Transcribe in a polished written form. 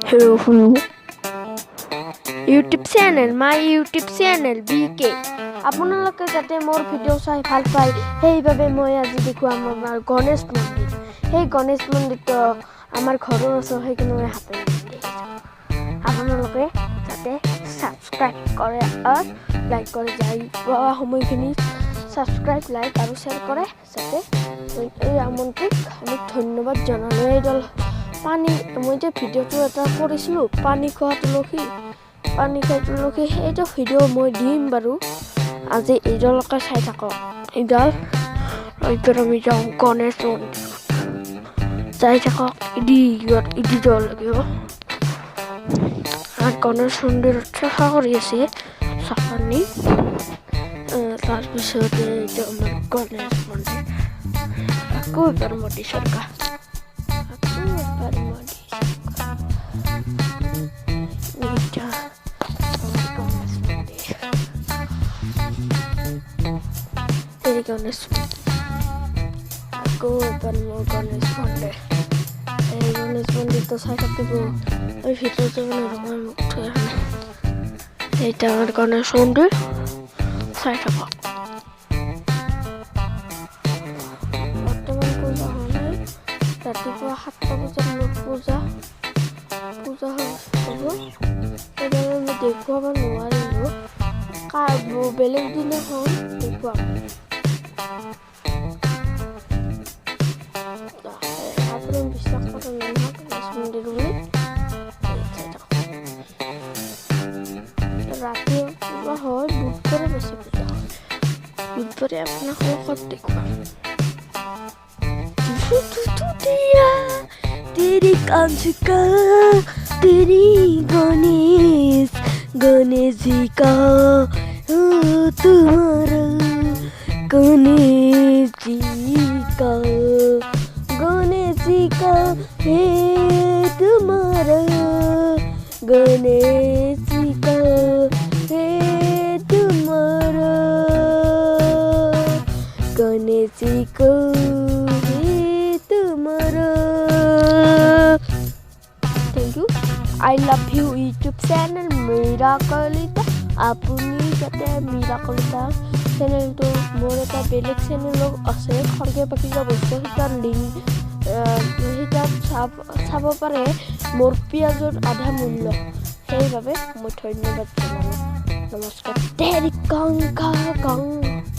Hello. YouTube channel, my YouTube channel, BK. আপোনালোকে যাতে মোৰ ভিডিঅ' চাই ভাল পায় সেইবাবে মই আজি দেখুৱাম আমাৰ গণেশ মন্দিৰ। সেই গণেশ মন্দিৰটো আমাৰ ঘৰৰ ওচৰত সেইকাৰণে মই হাতে আপোনালোকে যাতে ছাবস্ক্ৰাইব কৰে আৰু লাইক কৰে যাই পোৱা সময়খিনি ছাবস্ক্ৰাইব লাইক আৰু শ্বেয়াৰ কৰে যাতে এই আমন্ত্ৰিত আমি ধন্যবাদ জনালোঁ। এইডাল পানী মই যে ভিডিঅ'টো এটা কৰিছিলোঁ পানী খোৱা তুলসী সেইটো ভিডিঅ' মই দিম বাৰু। আজি এইডালকে চাই থাকক। এইডাল এইবাৰ আমি যাওঁ গণেশ মন্দিৰ যাই থাকক। ইদি যাব লাগিব আৰু গণেশ মন্দিৰত চাফা কৰি আছে চাফানি। তাৰপিছতে এইটো আমাৰ গণেশ মন্দিৰ আকৌ এবাৰ মোদী চৰকাৰ গণেশ আকৌ এবাৰ মোৰ গণেশ মন্দিৰ এই গণেশ মন্দিৰটো চাই থাকিব এই ভিতৰতে মানে ৰঙা মুখ থৈ আহে। এইটা আমাৰ গণেশ মন্দিৰ চাই থাকক। বৰ্তমান পূজা হোৱা নাই, ৰাতিপুৱা 7টা বজাত মোৰ পূজা হ'ব। সেইবাবে মই দেখুৱাব নোৱাৰিলোঁ, বেলেগ দিনাখন দেখুৱাম। আপুনি বিশ্বাস কৰে নহয় গণেশ মন্দিৰ বুলি ৰাতি পূজা হয়, বুধবাৰে বেছি পূজা হয়। বুধবাৰে আপোনাক সন্মুখত দেখুৱাম। तेरी कांच का तेरी गणेश जी का तुम्हारा गणेश जी का है तुम्हारा गणेश जी का है तुम्हारा गणेश जी को I love you YouTube channel Miraculita. আপুনি যাতে Miraculita চেনেলটো মোৰ এটা বেলেগ চেনেলো আছে খৰগে বাকি অৱশ্যে তাৰ লিংক তাত চাব পাৰে। মোৰ পিঁয়াজৰ আধা মূল্য সেইবাবে মই ধন্যবাদ জনালোঁ। নমস্কাৰ।